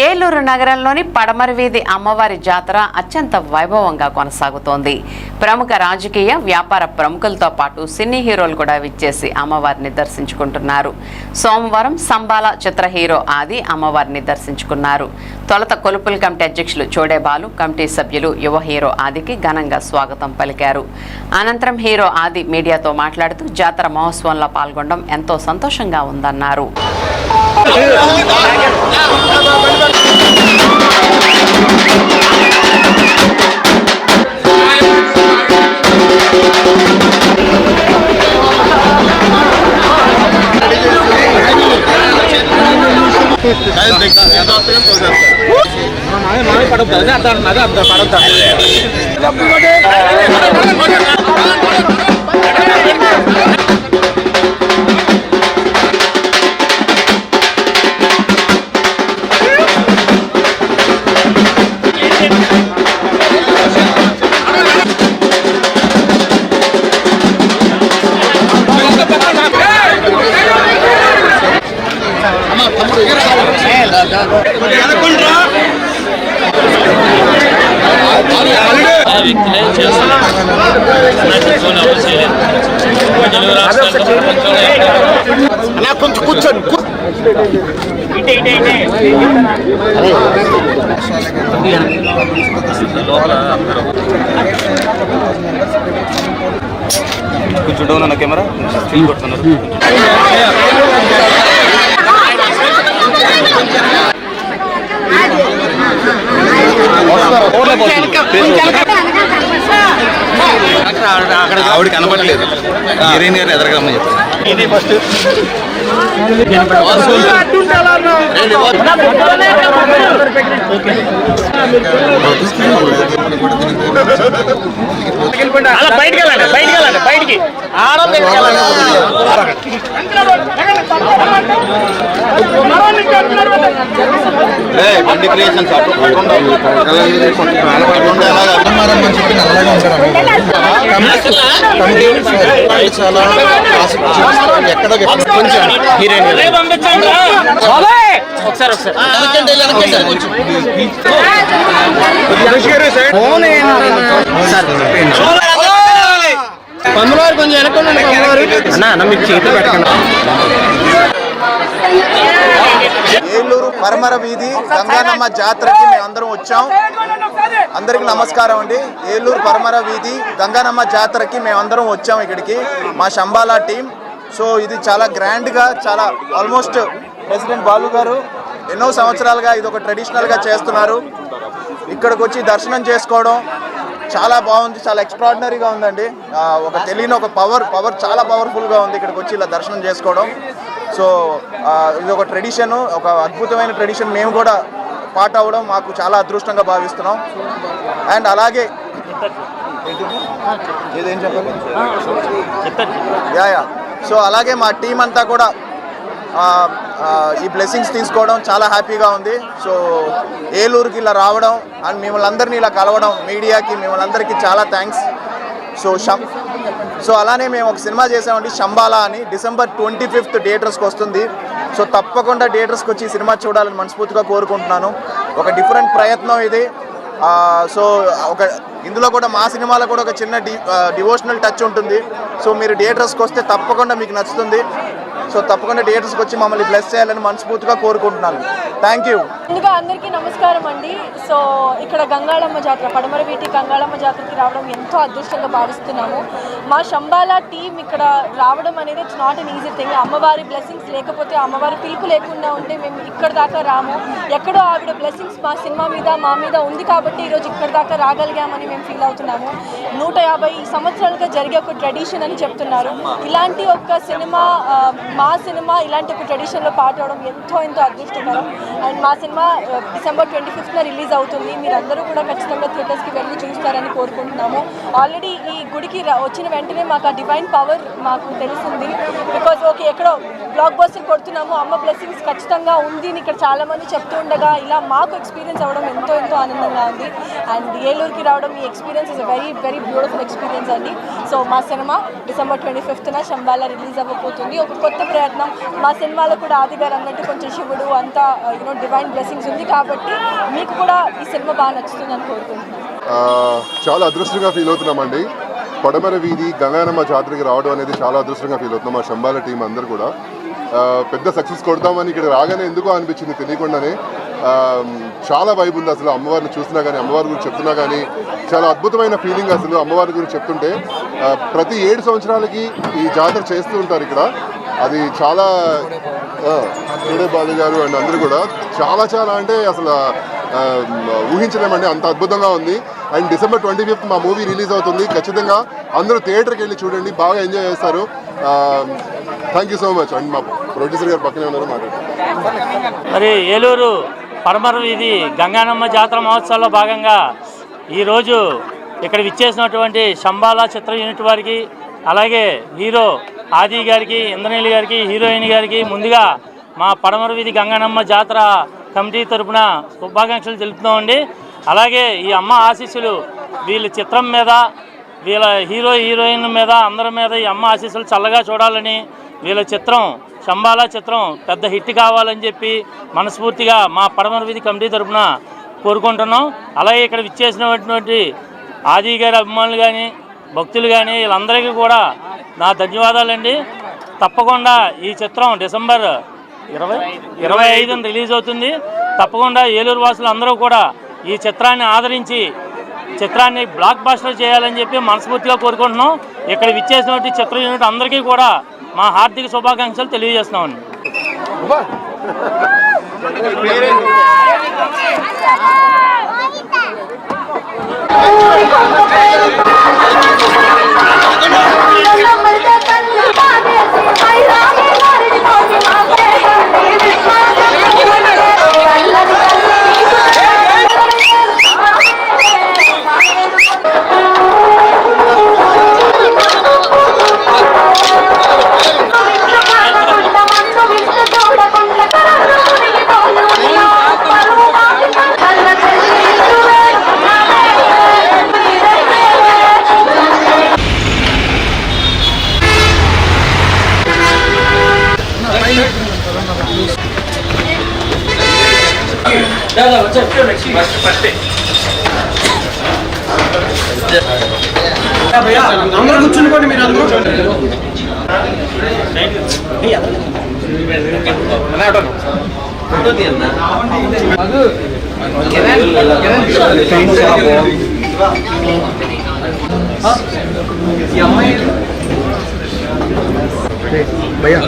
ఏలూరు నగరంలోని పడమర వీధి అమ్మవారి జాతర అత్యంత వైభవంగా కొనసాగుతోంది. ప్రముఖ రాజకీయ వ్యాపార ప్రముఖులతో పాటు సినీ హీరోలు కూడా విచ్చేసి అమ్మవారిని దర్శించుకుంటున్నారు. సోమవారం సంబాల చిత్ర హీరో ఆది అమ్మవారిని దర్శించుకున్నారు. తొలుత కొలుపుల కమిటీ అధ్యక్షులు చోడేబాలు, కమిటీ సభ్యులు యువ హీరో ఆదికి ఘనంగా స్వాగతం పలికారు. అనంతరం హీరో ఆది మీడియాతో మాట్లాడుతూ జాతర మహోత్సవంలో పాల్గొనడం ఎంతో సంతోషంగా ఉందన్నారు. కొంచెం డౌన్ అన్న కెమెరా స్క్రీన్ కొడుతున్నారు. ఆవిడ కనపడలేదు, హీరోయిన్ గారు ఎదరగమ్మని చెప్పారు. ఇది ఫస్ట్ బయటికి బండి క్రియేషన్స్ ఎక్కడ కొంచెం ఏలూరు పరమర వీధి గంగానమ్మ జాతరకి మేము అందరం వచ్చాం. అందరికి నమస్కారం అండి. ఏలూరు పరమర వీధి గంగానమ్మ జాతరకి మేము అందరం వచ్చాం ఇక్కడికి, మా శంబాలా టీం. సో ఇది చాలా గ్రాండ్గా, చాలా ఆల్మోస్ట్ ప్రెసిడెంట్ బాలు గారు ఎన్నో సంవత్సరాలుగా ఇది ఒక ట్రెడిషనల్గా చేస్తున్నారు. ఇక్కడికి వచ్చి దర్శనం చేసుకోవడం చాలా బాగుంది, చాలా ఎక్స్ట్రాడినరీగా ఉందండి. ఒక తెలియని ఒక పవర్ చాలా పవర్ఫుల్గా ఉంది ఇక్కడికి వచ్చి ఇలా దర్శనం చేసుకోవడం. సో ఇది ఒక ట్రెడిషన్, ఒక అద్భుతమైన ట్రెడిషన్. మేము కూడా పార్ట్ అవ్వడం మాకు చాలా అదృష్టంగా భావిస్తున్నాం. అండ్ అలాగే ఏదేం చెప్పాలి యా సో అలాగే మా టీం అంతా కూడా ఈ బ్లెస్సింగ్స్ తీసుకోవడం చాలా హ్యాపీగా ఉంది. సో ఏలూరుకి ఇలా రావడం అండ్ మిమ్మల్ని అందరినీ ఇలా కలవడం, మీడియాకి మిమ్మల్ని అందరికీ చాలా థ్యాంక్స్. సో అలానే మేము ఒక సినిమా చేసామండి, శంబాలా అని. December 25th థియేటర్స్కి వస్తుంది. సో తప్పకుండా థియేటర్స్కి వచ్చి సినిమా చూడాలని మనస్ఫూర్తిగా కోరుకుంటున్నాను. ఒక డిఫరెంట్ ప్రయత్నం ఇది. సో ఇందులో కూడా మా సినిమాలో కూడా ఒక చిన్న డివోషనల్ టచ్ ఉంటుంది. సో మీరు థియేటర్స్కి వస్తే తప్పకుండా మీకు నచ్చుతుంది. సో తప్పకుండా థియేటర్స్కి వచ్చి మమ్మల్ని బ్లెస్ చేయాలని మనస్ఫూర్తిగా కోరుకుంటున్నాను. Thank you. ముందుగా అందరికీ నమస్కారం అండి. సో ఇక్కడ గంగాళమ్మ జాతర, పడమర వీటి గంగాళమ్మ జాతరకి రావడం ఎంతో అదృష్టంగా భావిస్తున్నాము. మా శంబాలా టీం ఇక్కడ రావడం అనేది it's not an easy thing. అమ్మవారి బ్లెస్సింగ్స్ లేకపోతే, అమ్మవారి పిలుపు లేకుండా ఉంటే మేము ఇక్కడ దాకా రాము. ఎక్కడో ఆవిడ బ్లెస్సింగ్స్ మా సినిమా మీద, మా మీద ఉంది కాబట్టి ఈరోజు ఇక్కడ దాకా రాగలిగామని మేము ఫీల్ అవుతున్నాము. 150 సంవత్సరాలుగా జరిగే ఒక ట్రెడిషన్ అని చెప్తున్నారు. ఇలాంటి ఒక సినిమా, మా సినిమా ఇలాంటి ఒక ట్రెడిషన్లో పార్ట్ అవడం ఎంతో అదృష్టకరం. అండ్ మా సినిమా December 25th రిలీజ్ అవుతుంది. మీరందరూ కూడా ఖచ్చితంగా థియేటర్స్కి వెళ్ళి చూస్తారని కోరుకుంటున్నాము. ఆల్రెడీ ఈ గుడికి వచ్చిన వెంటనే మాకు ఆ డివైన్ పవర్ మాకు తెలిసింది. బికాజ్ ఓకే, ఎక్కడో బ్లాక్ బస్టర్ కొడుతున్నాము, అమ్మ బ్లెస్సింగ్స్ ఖచ్చితంగా ఉంది అని ఇక్కడ చాలామంది చెప్తూ ఉండగా ఇలా మాకు ఎక్స్పీరియన్స్ అవ్వడం ఎంతో ఆనందంగా ఉంది. అండ్ ఏలూరుకి రావడం ఈ experience is very very beautiful experience అండి. సో మా cinema December 25th Shambhala release అవ్వబోతుంది. ఒక కొత్త ప్రయత్నం. మా సినిమాలో కూడా ఆది గారు అన్నట్టు కొంచెం శివుడు అంతా డివైన్ బ్లెస్సింగ్స్ ఉంది కాబట్టి మీకు కూడా ఈ సినిమా బాగా నచ్చుతుందని కోరుకుంటున్నాను. చాలా అదృష్టంగా ఫీల్ అవుతున్నామండి. పడమర వీధి గంగానమ్మ జాతరకి రావడం అనేది చాలా అదృష్టంగా ఫీల్ అవుతున్నాం. మా శంబాల టీం అందరూ కూడా పెద్ద సక్సెస్ కొడతామని ఇక్కడ రాగానే ఎందుకో అనిపించింది తెలియకుండానే. చాలా వైబ్ ఉంది అసలు. అమ్మవారిని చూసినా కానీ, అమ్మవారి గురించి చెప్తున్నా కానీ చాలా అద్భుతమైన ఫీలింగ్ అసలు. అమ్మవారి గురించి చెప్తుంటే ప్రతి 7 సంవత్సరాలకి ఈ జాతర చేస్తూ ఉంటారు ఇక్కడ. అది చాలా కేడే బాలు గారు అండ్ అందరూ కూడా చాలా అంటే అసలు ఊహించలేమండి, అంత అద్భుతంగా ఉంది. అండ్ December 25th మా మూవీ రిలీజ్ అవుతుంది. ఖచ్చితంగా అందరూ థియేటర్కి వెళ్ళి చూడండి, బాగా ఎంజాయ్ చేస్తారు. Thank you so much. And మా ప్రొడ్యూసర్ గారు పక్కనే ఉన్నారు, మాట్లాడుతున్నారు. మరి ఏలూరు పడమర వీధి గంగానమ్మ జాతర మహోత్సవంలో భాగంగా ఈరోజు ఇక్కడ విచ్చేసినటువంటి శంబాలా చిత్ర యూనిట్ వారికి, అలాగే హీరో ఆది గారికి, ఇంద్రనీలి గారికి, హీరోయిన్ గారికి ముందుగా మా పడమర వీధి గంగానమ్మ జాతర కమిటీ తరఫున శుభాకాంక్షలు తెలుపుతున్నామండి. అలాగే ఈ అమ్మ ఆశీస్సులు వీళ్ళ చిత్రం మీద, వీళ్ళ హీరోయిన్ మీద, అందరి మీద ఈ అమ్మ ఆశీస్సులు చల్లగా చూడాలని, వీళ్ళ చిత్రం శంబాలా చిత్రం పెద్ద హిట్ కావాలని చెప్పి మనస్ఫూర్తిగా మా పడమర వీధి కమిటీ తరఫున కోరుకుంటున్నాం. అలాగే ఇక్కడ విచ్చేసినటువంటి ఆది గారి అభిమానులు కానీ, భక్తులు కానీ వీళ్ళందరికీ కూడా నా ధన్యవాదాలండి. తప్పకుండా ఈ చిత్రం December 25న రిలీజ్ అవుతుంది. తప్పకుండా ఏలూరు వాసులు అందరూ కూడా ఈ చిత్రాన్ని ఆదరించి చిత్రాన్ని బ్లాక్ బస్టర్ చేయాలని చెప్పి మనస్ఫూర్తిగా కోరుకుంటున్నాం. ఇక్కడ విచ్చేసినటువంటి చిత్ర యూనిట్ అందరికీ కూడా మా హార్దిక శుభాకాంక్షలు తెలియజేస్తున్నామండి. అందరూ కూర్చుని మీరు అందరూ భయ్యా